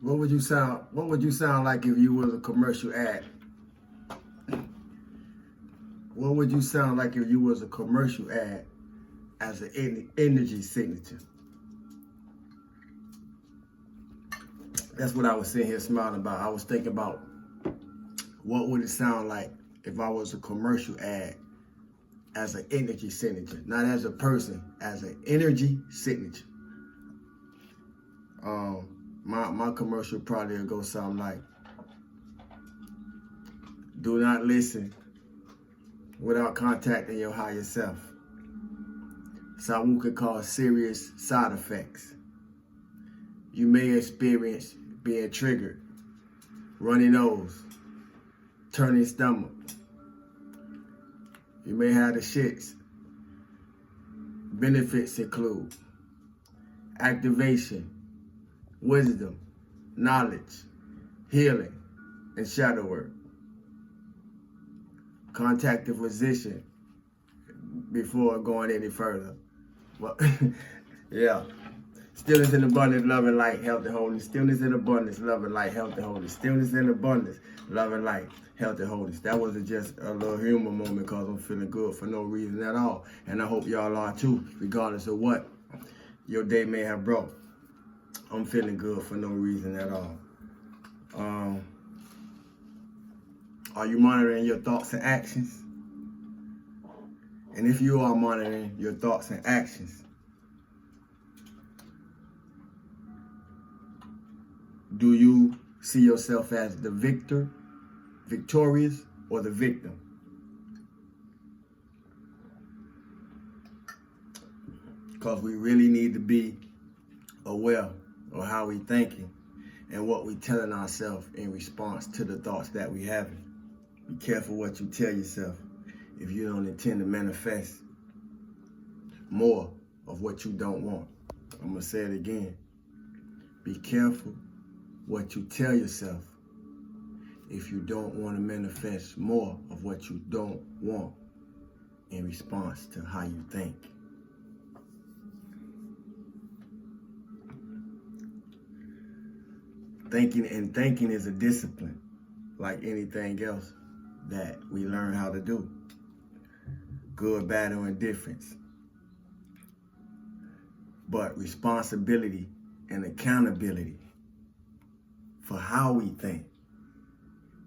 What would you sound like if you was a commercial ad? What would you sound like if you was a commercial ad as an energy signature? That's what I was sitting here smiling about. I was thinking about what would it sound like if I was a commercial ad as an energy signature, not as a person, as an energy signature. My commercial probably will go something like, do not listen without contacting your higher self. Something could cause serious side effects. You may experience being triggered, runny nose, turning stomach. You may have the shits. Benefits include activation, wisdom, knowledge, healing, and shadow work. Contact the physician before going any further. Well, yeah. Stillness in abundance, love and light, health and wholeness. Stillness in abundance, love and light, health and wholeness. Stillness in abundance, love and light, health and wholeness. That wasn't just a little humor moment because I'm feeling good for no reason at all. And I hope y'all are too, regardless of what your day may have brought. I'm feeling good for no reason at all. Are you monitoring your thoughts and actions? And if you are monitoring your thoughts and actions, do you see yourself as the victorious, or the victim? Because we really need to be aware of how we thinking and what we telling ourselves in response to the thoughts that we having. Be careful what you tell yourself if you don't intend to manifest more of what you don't want. I'm gonna say it again. Be careful what you tell yourself if you don't want to manifest more of what you don't want in response to how you think. Thinking is a discipline, like anything else that we learn how to do. Good, bad, or indifference. But responsibility and accountability for how we think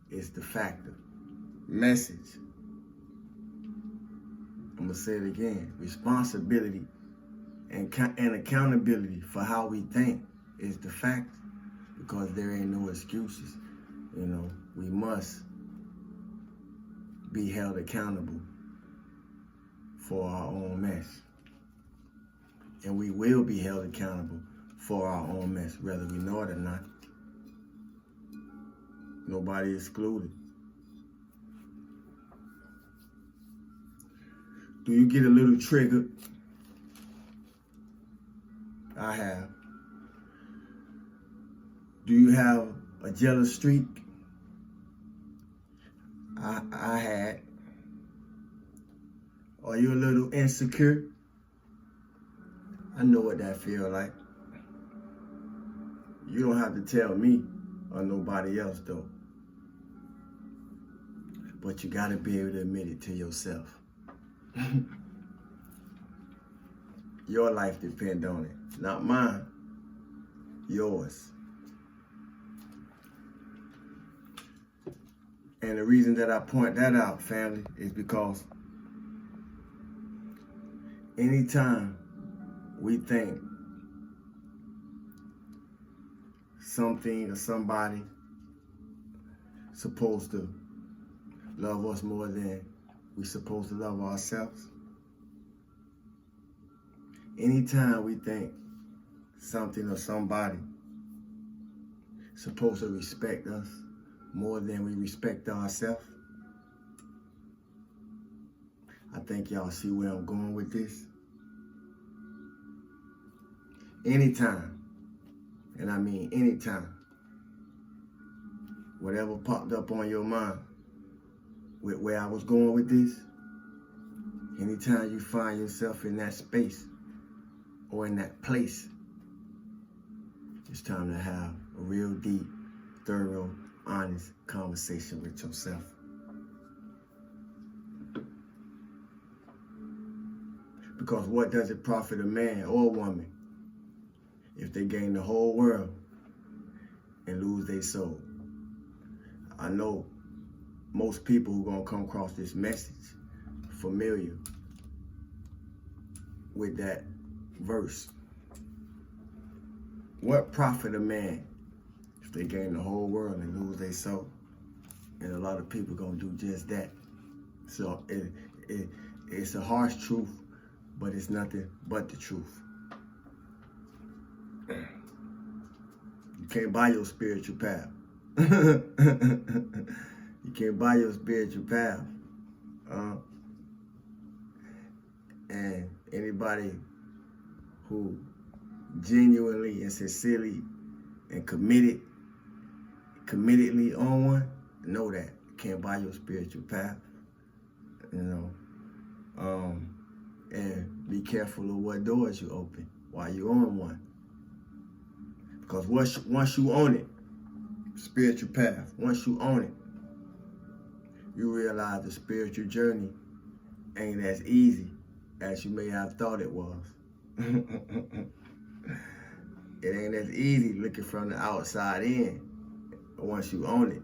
is the factor. Message. I'm gonna say it again. Responsibility and accountability for how we think is the factor, because there ain't no excuses. You know, we must be held accountable for our own mess. And we will be held accountable for our own mess, whether we know it or not. Nobody excluded. Do you get a little triggered? I have. Do you have a jealous streak? I had. Are you a little insecure? I know what that feels like. You don't have to tell me or nobody else though. But you gotta be able to admit it to yourself. Your life depends on it, not mine, yours. And the reason that I point that out, family, is because anytime we think something or somebody supposed to love us more than we supposed to love ourselves, anytime we think something or somebody supposed to respect us more than we respect ourselves, I think y'all see where I'm going with this. Anytime, and I mean anytime, whatever popped up on your mind with where I was going with this, anytime you find yourself in that space or in that place, It's time to have a real deep, thorough, honest conversation with yourself. Because what does it profit a man or a woman if they gain the whole world and lose their soul? I know most people who are going to come across this message familiar with that verse. What profit a man if they gain the whole world and lose their soul? And a lot of people going to do just that. So it's a harsh truth, but it's nothing but the truth. You can't buy your spiritual path. You can't buy your spiritual path. And anybody who genuinely and sincerely and committedly on one, know that you can't buy your spiritual path. And be careful of what doors you open while you're on one. Because once you own it, spiritual path, once you own it, you realize the spiritual journey ain't as easy as you may have thought it was. It ain't as easy looking from the outside in once you own it,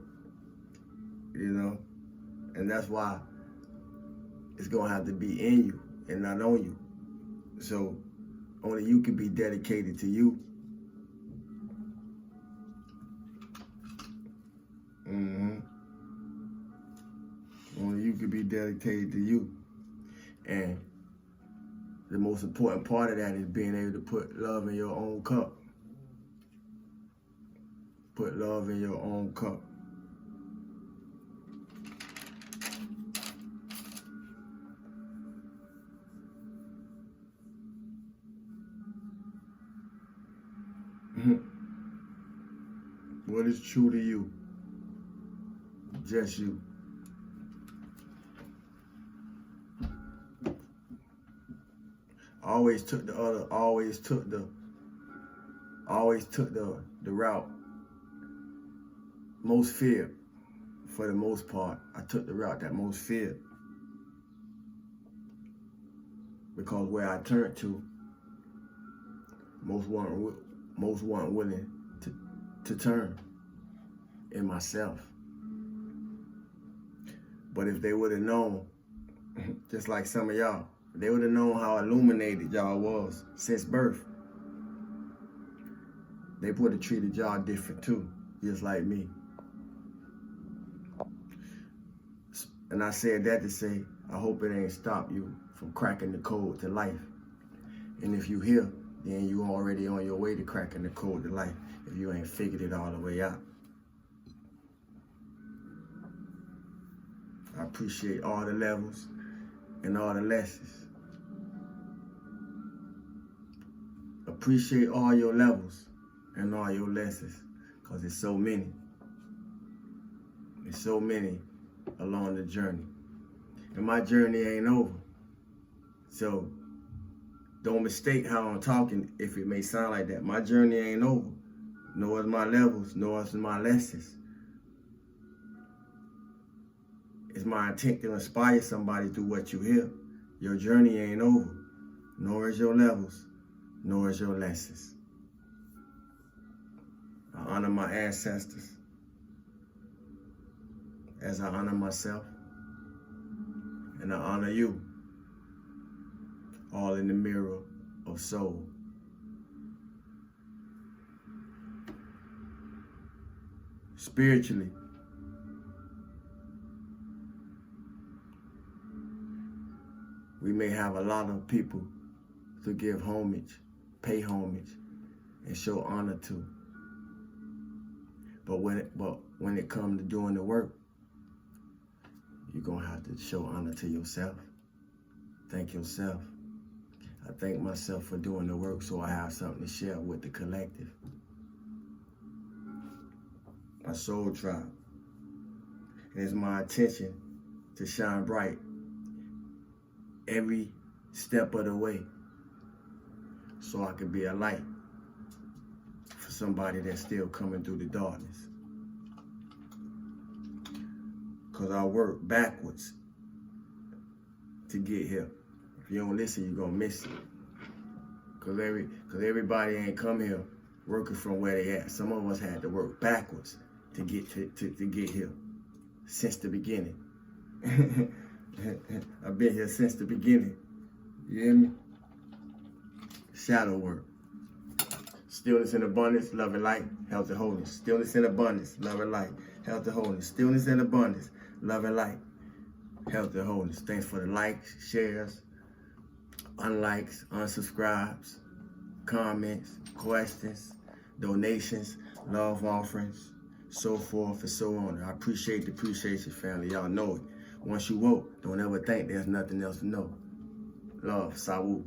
And that's why it's gonna have to be in you and not on you. So only you can be dedicated to you. Only you can be dedicated to you. And the most important part of that is being able to put love in your own cup. Put love in your own cup. What is true to you? Just you. Always took the route most feared. For the most part, I took the route that most feared. Because where I turned to, most weren't willing to turn in myself. But if they would have known, just like some of y'all, they would have known how illuminated y'all was since birth, they would have treated y'all different too, just like me. And I said that to say, I hope it ain't stopped you from cracking the code to life. And if you here, then you already on your way to cracking the code to life, if you ain't figured it all the way out. I appreciate all the levels and all the lessons. Appreciate all your levels and all your lessons, because there's so many. There's so many along the journey. And my journey ain't over. So don't mistake how I'm talking if it may sound like that. My journey ain't over. Nor is my levels, nor is my lessons. It's my intent to inspire somebody through what you hear. Your journey ain't over. Nor is your levels, nor is your lessons. I honor my ancestors as I honor myself. And I honor you, all in the mirror of soul. Spiritually, we may have a lot of people to give homage, pay homage, and show honor to. But when it comes to doing the work, you're gonna have to show honor to yourself. Thank yourself. I thank myself for doing the work so I have something to share with the collective. My soul tribe. And it's my intention to shine bright every step of the way so I can be a light for somebody that's still coming through the darkness. Because I work backwards to get here. If you don't listen, you're going to miss it. Because everybody ain't come here working from where they at. Some of us had to work backwards to get to get here since the beginning. I've been here since the beginning. You hear me? Shadow work. Stillness and abundance, love and light, health and wholeness. Stillness and abundance, love and light, health and wholeness. Stillness and abundance, love and light, health and wholeness. Thanks for the likes, shares, unlikes, unsubscribes, comments, questions, donations, love offerings, so forth and so on. I appreciate the appreciation, family. Y'all know it. Once you woke, don't ever think there's nothing else to know. Love, Sawu.